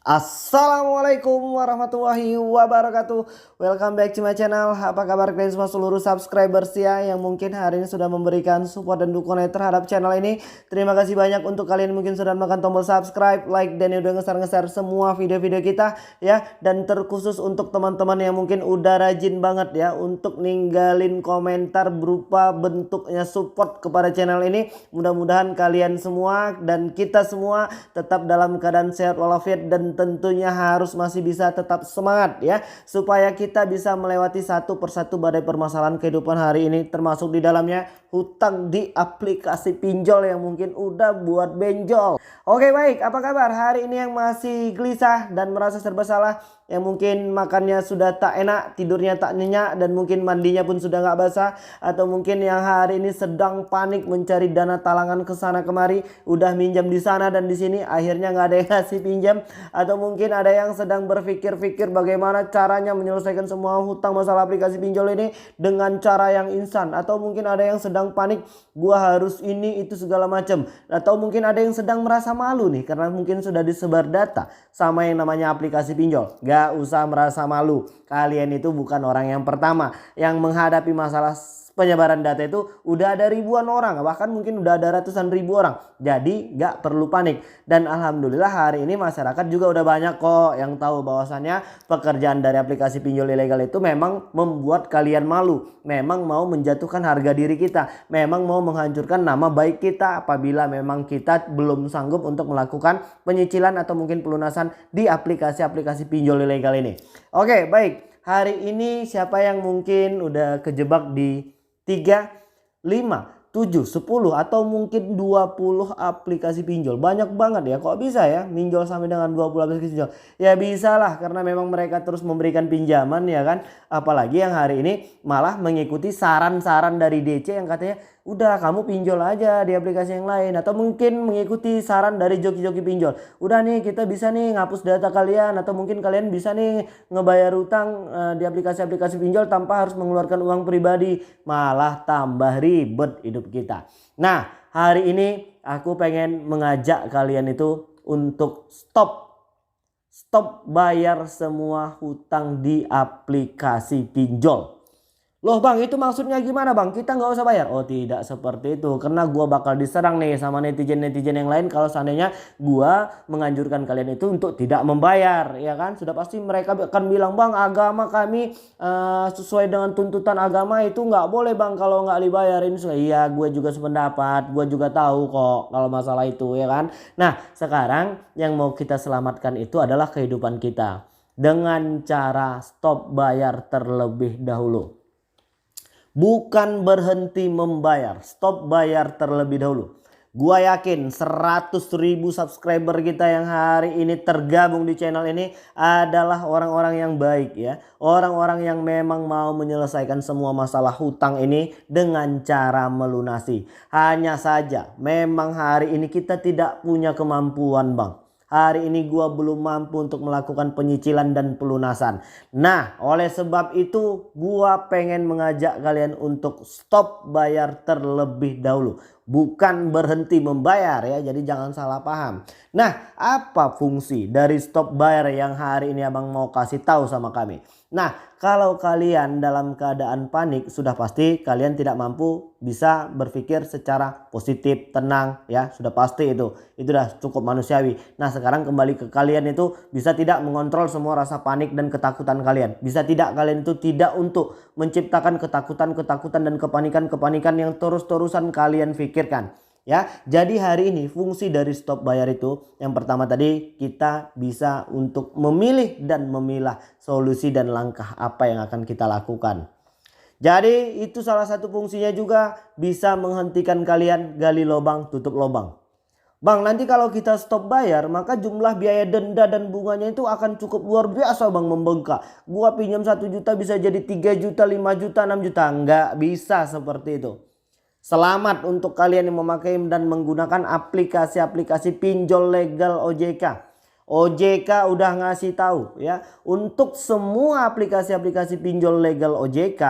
Assalamualaikum warahmatullahi wabarakatuh. Welcome back to my channel. Apa kabar kalian semua seluruh subscribers ya, yang mungkin hari ini sudah memberikan support dan dukungan terhadap channel ini. Terima kasih banyak untuk kalian yang mungkin sudah menekan tombol subscribe, like, dan yang udah nge-share semua video-video kita ya. Dan terkhusus untuk teman-teman yang mungkin udah rajin banget ya untuk ninggalin komentar berupa bentuknya support kepada channel ini. Mudah-mudahan kalian semua dan kita semua tetap dalam keadaan sehat walafiat, dan tentunya harus masih bisa tetap semangat ya, supaya kita bisa melewati satu persatu badai permasalahan kehidupan hari ini, termasuk di dalamnya hutang di aplikasi pinjol yang mungkin udah buat benjol. Oke, baik, apa kabar hari ini yang masih gelisah dan merasa serba salah, yang mungkin makannya sudah tak enak, tidurnya tak nyenyak, dan mungkin mandinya pun sudah nggak basah, atau mungkin yang hari ini sedang panik mencari dana talangan ke sana kemari, udah minjam di sana dan di sini, akhirnya nggak ada yang ngasih pinjam, atau mungkin ada yang sedang berpikir-pikir bagaimana caranya menyelesaikan semua hutang masalah aplikasi pinjol ini dengan cara yang instan, atau mungkin ada yang sedang panik, gua harus ini itu segala macam, atau mungkin ada yang sedang merasa malu nih karena mungkin sudah disebar data sama yang namanya aplikasi pinjol. Gak usah merasa malu, kalian itu bukan orang yang pertama yang menghadapi masalah penyebaran data itu. Udah ada ribuan orang, bahkan mungkin udah ada ratusan ribu orang. Jadi gak perlu panik. Dan alhamdulillah hari ini masyarakat juga udah banyak kok yang tahu bahwasannya pekerjaan dari aplikasi pinjol ilegal itu memang membuat kalian malu, memang mau menjatuhkan harga diri kita, memang mau menghancurkan nama baik kita apabila memang kita belum sanggup untuk melakukan penyicilan atau mungkin pelunasan di aplikasi-aplikasi pinjol ilegal ini. Oke, baik. Hari ini siapa yang mungkin udah kejebak di 3, 5, 7, 10 atau mungkin 20 aplikasi pinjol? Banyak banget ya, kok bisa ya minjol sampai dengan 20 aplikasi pinjol? Ya bisa lah, karena memang mereka terus memberikan pinjaman ya kan. Apalagi yang hari ini malah mengikuti saran-saran dari DC yang katanya udah kamu pinjol aja di aplikasi yang lain, atau mungkin mengikuti saran dari joki-joki pinjol. Udah nih, kita bisa nih ngapus data kalian, atau mungkin kalian bisa nih ngebayar utang di aplikasi-aplikasi pinjol tanpa harus mengeluarkan uang pribadi. Malah tambah ribet hidup kita. Nah, hari ini aku pengen mengajak kalian itu untuk stop bayar semua hutang di aplikasi pinjol. Loh bang, itu maksudnya gimana bang? Kita nggak usah bayar? Oh tidak seperti itu. Karena gua bakal diserang nih sama netizen-netizen yang lain kalau seandainya gua menganjurkan kalian itu untuk tidak membayar. Ya kan? Sudah pasti mereka akan bilang, bang agama kami sesuai dengan tuntutan agama itu nggak boleh bang kalau nggak dibayarin. Iya, gue juga sependapat. Gue juga tahu kok kalau masalah itu ya kan. Nah sekarang yang mau kita selamatkan itu adalah kehidupan kita. Dengan cara stop bayar terlebih dahulu. Bukan berhenti membayar, stop bayar terlebih dahulu. Gua yakin 100.000 subscriber kita yang hari ini tergabung di channel ini adalah orang-orang yang baik ya. Orang-orang yang memang mau menyelesaikan semua masalah hutang ini dengan cara melunasi. Hanya saja memang hari ini kita tidak punya kemampuan bang. Hari ini gua belum mampu untuk melakukan penyicilan dan pelunasan. Nah, oleh sebab itu gua pengen mengajak kalian untuk stop bayar terlebih dahulu. Bukan berhenti membayar ya, jadi jangan salah paham. Nah, apa fungsi dari stop bayar yang hari ini abang mau kasih tahu sama kami? Nah, kalau kalian dalam keadaan panik, sudah pasti kalian tidak mampu bisa berpikir secara positif, tenang ya, sudah pasti itu sudah cukup manusiawi. Nah sekarang kembali ke kalian itu bisa tidak mengontrol semua rasa panik dan ketakutan kalian. Bisa tidak kalian itu tidak untuk menciptakan ketakutan dan kepanikan yang terus-terusan kalian pikirkan. Ya, jadi hari ini fungsi dari stop bayar itu yang pertama tadi, kita bisa untuk memilih dan memilah solusi dan langkah apa yang akan kita lakukan. Jadi itu salah satu fungsinya juga bisa menghentikan kalian gali lubang tutup lubang. Bang, nanti kalau kita stop bayar maka jumlah biaya denda dan bunganya itu akan cukup luar biasa bang, membengkak. Gua pinjam 1 juta bisa jadi 3 juta, 5 juta, 6 juta. Enggak bisa seperti itu. Selamat untuk kalian yang memakai dan menggunakan aplikasi-aplikasi pinjol legal OJK. OJK udah ngasih tahu ya, untuk semua aplikasi-aplikasi pinjol legal OJK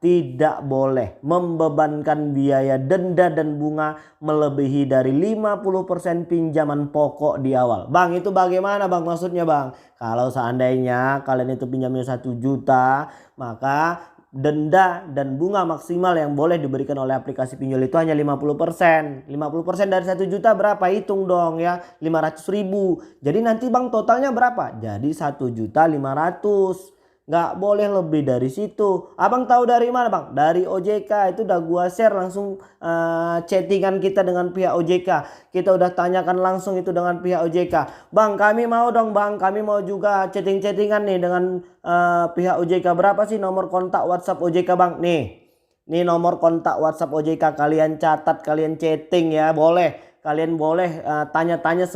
tidak boleh membebankan biaya denda dan bunga melebihi dari 50% pinjaman pokok di awal. Bang, itu bagaimana bang maksudnya bang? Kalau seandainya kalian itu pinjamnya 1 juta, maka denda dan bunga maksimal yang boleh diberikan oleh aplikasi pinjol itu hanya 50%. 50% dari 1 juta berapa? Hitung dong ya, 500.000. Jadi nanti bang totalnya berapa? Jadi 1.500.000. Nggak boleh lebih dari situ. Abang tahu dari mana bang? Dari OJK. Itu udah gua share langsung chattingan kita dengan pihak OJK. Kita udah tanyakan langsung itu dengan pihak OJK. Bang, kami mau dong bang, kami mau juga chattingan nih dengan pihak OJK. Berapa sih nomor kontak WhatsApp OJK bang? Nih nomor kontak WhatsApp OJK, kalian catat, kalian chatting ya, boleh. Kalian boleh tanya-tanya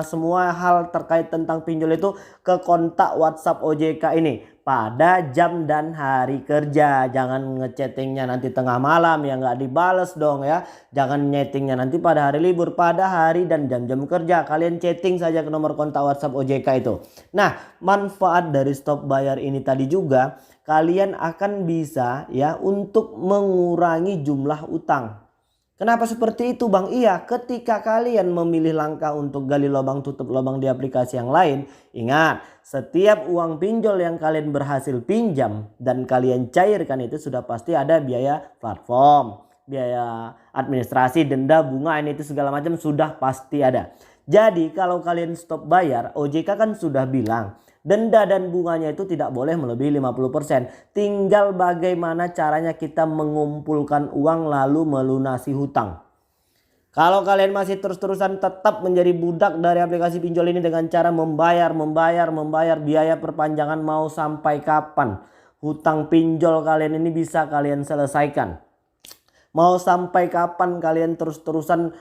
semua hal terkait tentang pinjol itu ke kontak WhatsApp OJK ini pada jam dan hari kerja. Jangan ngechattingnya nanti tengah malam ya, nggak dibales dong ya. Jangan nyetingnya nanti pada hari libur, pada hari dan jam-jam kerja. Kalian chatting saja ke nomor kontak WhatsApp OJK itu. Nah, manfaat dari stop bayar ini tadi juga kalian akan bisa ya untuk mengurangi jumlah utang. Kenapa seperti itu bang? Iya, ketika kalian memilih langkah untuk gali lubang tutup lubang di aplikasi yang lain, ingat, setiap uang pinjol yang kalian berhasil pinjam dan kalian cairkan itu sudah pasti ada biaya platform, biaya administrasi, denda, bunga, ini itu segala macam sudah pasti ada. Jadi kalau kalian stop bayar, OJK kan sudah bilang denda dan bunganya itu tidak boleh melebihi 50%. Tinggal bagaimana caranya kita mengumpulkan uang lalu melunasi hutang. Kalau kalian masih terus-terusan tetap menjadi budak dari aplikasi pinjol ini dengan cara membayar biaya perpanjangan mau sampai kapan hutang pinjol kalian ini bisa kalian selesaikan? Mau sampai kapan kalian terus-terusan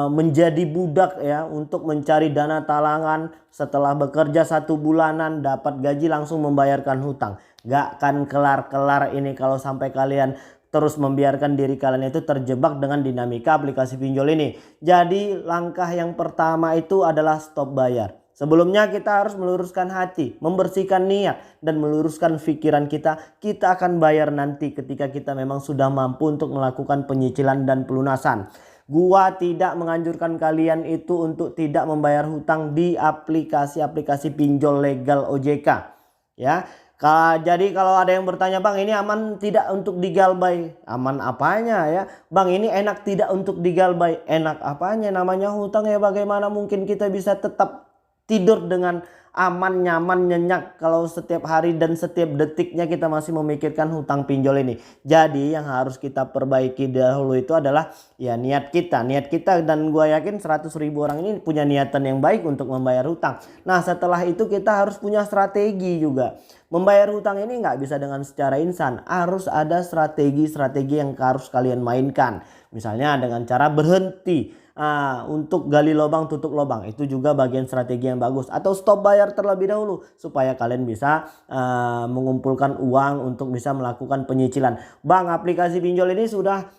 menjadi budak ya untuk mencari dana talangan setelah bekerja 1 bulanan dapat gaji langsung membayarkan hutang? Gak akan kelar-kelar ini kalau sampai kalian terus membiarkan diri kalian itu terjebak dengan dinamika aplikasi pinjol ini. Jadi langkah yang pertama itu adalah stop bayar. Sebelumnya kita harus meluruskan hati, membersihkan niat dan meluruskan pikiran kita. Kita akan bayar nanti ketika kita memang sudah mampu untuk melakukan penyicilan dan pelunasan. Gua tidak menganjurkan kalian itu untuk tidak membayar hutang di aplikasi-aplikasi pinjol legal OJK. Ya. Jadi kalau ada yang bertanya, bang ini aman tidak untuk digalbay? Aman apanya ya? Bang ini enak tidak untuk digalbay? Enak apanya? Namanya hutang ya, bagaimana mungkin kita bisa tetap tidur dengan aman, nyaman, nyenyak kalau setiap hari dan setiap detiknya kita masih memikirkan hutang pinjol ini. Jadi yang harus kita perbaiki dahulu itu adalah ya niat kita. Niat kita, dan gue yakin 100.000 orang ini punya niatan yang baik untuk membayar hutang. Nah setelah itu kita harus punya strategi juga. Membayar hutang ini nggak bisa dengan secara instan. Harus ada strategi-strategi yang harus kalian mainkan. Misalnya dengan cara berhenti. Untuk gali lubang tutup lubang itu juga bagian strategi yang bagus, atau stop bayar terlebih dahulu supaya kalian bisa mengumpulkan uang untuk bisa melakukan penyicilan. Bang, aplikasi pinjol ini sudah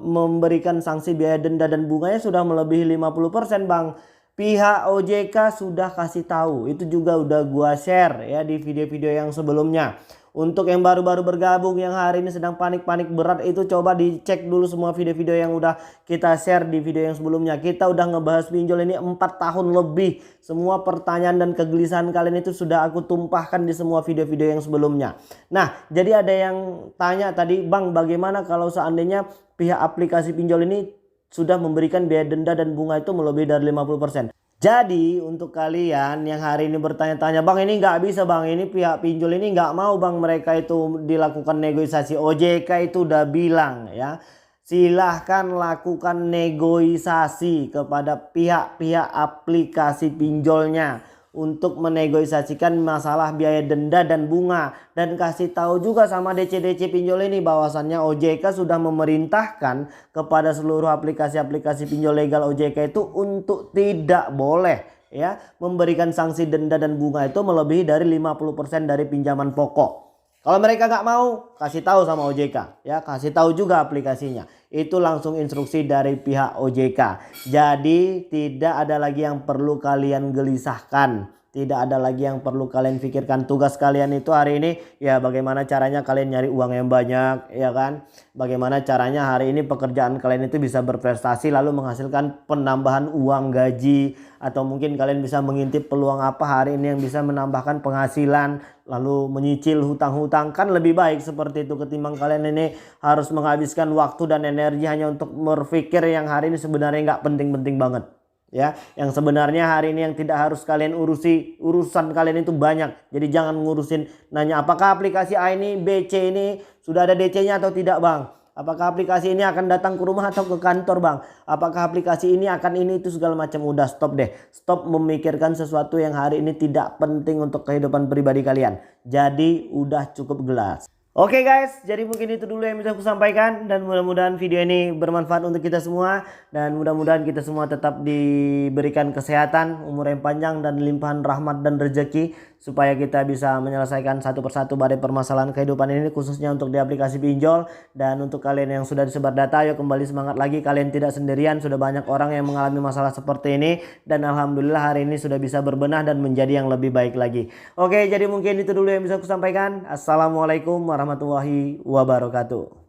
memberikan sanksi biaya denda dan bunganya sudah melebihi 50% bang. Pihak OJK sudah kasih tahu, itu juga udah gua share ya di video-video yang sebelumnya. Untuk yang baru-baru bergabung yang hari ini sedang panik-panik berat, itu coba dicek dulu semua video-video yang udah kita share di video yang sebelumnya. Kita udah ngebahas pinjol ini 4 tahun lebih. Semua pertanyaan dan kegelisahan kalian itu sudah aku tumpahkan di semua video-video yang sebelumnya. Nah, jadi ada yang tanya tadi, bang bagaimana kalau seandainya pihak aplikasi pinjol ini sudah memberikan biaya denda dan bunga itu melebihi dari 50%. Jadi untuk kalian yang hari ini bertanya-tanya, bang ini nggak bisa bang, ini pihak pinjol ini nggak mau bang mereka itu dilakukan negosiasi. OJK itu udah bilang ya, silahkan lakukan negosiasi kepada pihak-pihak aplikasi pinjolnya untuk menegosiasikan masalah biaya denda dan bunga, dan kasih tahu juga sama DC-DC pinjol ini bahwasannya OJK sudah memerintahkan kepada seluruh aplikasi-aplikasi pinjol legal OJK itu untuk tidak boleh ya memberikan sanksi denda dan bunga itu melebihi dari 50% dari pinjaman pokok. Kalau mereka nggak mau, kasih tahu sama OJK ya, kasih tahu juga aplikasinya. Itu langsung instruksi dari pihak OJK. Jadi tidak ada lagi yang perlu kalian gelisahkan. Tidak ada lagi yang perlu kalian pikirkan. Tugas kalian itu hari ini ya bagaimana caranya kalian nyari uang yang banyak, ya kan? Bagaimana caranya hari ini pekerjaan kalian itu bisa berprestasi lalu menghasilkan penambahan uang gaji, atau mungkin kalian bisa mengintip peluang apa hari ini yang bisa menambahkan penghasilan lalu menyicil hutang-hutang. Kan lebih baik seperti itu ketimbang kalian ini harus menghabiskan waktu dan energi hanya untuk berpikir yang hari ini sebenarnya nggak penting-penting banget. Ya, yang sebenarnya hari ini yang tidak harus kalian urusi, urusan kalian itu banyak. Jadi jangan ngurusin nanya apakah aplikasi A ini, B, C ini sudah ada DC-nya atau tidak, Bang. Apakah aplikasi ini akan datang ke rumah atau ke kantor, Bang? Apakah aplikasi ini akan ini itu segala macam. Udah stop deh. Stop memikirkan sesuatu yang hari ini tidak penting untuk kehidupan pribadi kalian. Jadi udah cukup jelas. Oke guys, jadi mungkin itu dulu yang bisa aku sampaikan, dan mudah-mudahan video ini bermanfaat untuk kita semua, dan mudah-mudahan kita semua tetap diberikan kesehatan, umur yang panjang, dan limpahan rahmat dan rezeki supaya kita bisa menyelesaikan satu persatu badai permasalahan kehidupan ini, khususnya untuk di aplikasi pinjol. Dan untuk kalian yang sudah disebar data, ayo kembali semangat lagi, kalian tidak sendirian, sudah banyak orang yang mengalami masalah seperti ini, dan alhamdulillah hari ini sudah bisa berbenah dan menjadi yang lebih baik lagi. Oke, jadi mungkin itu dulu yang bisa aku sampaikan. Assalamualaikum warahmatullahi wabarakatuh.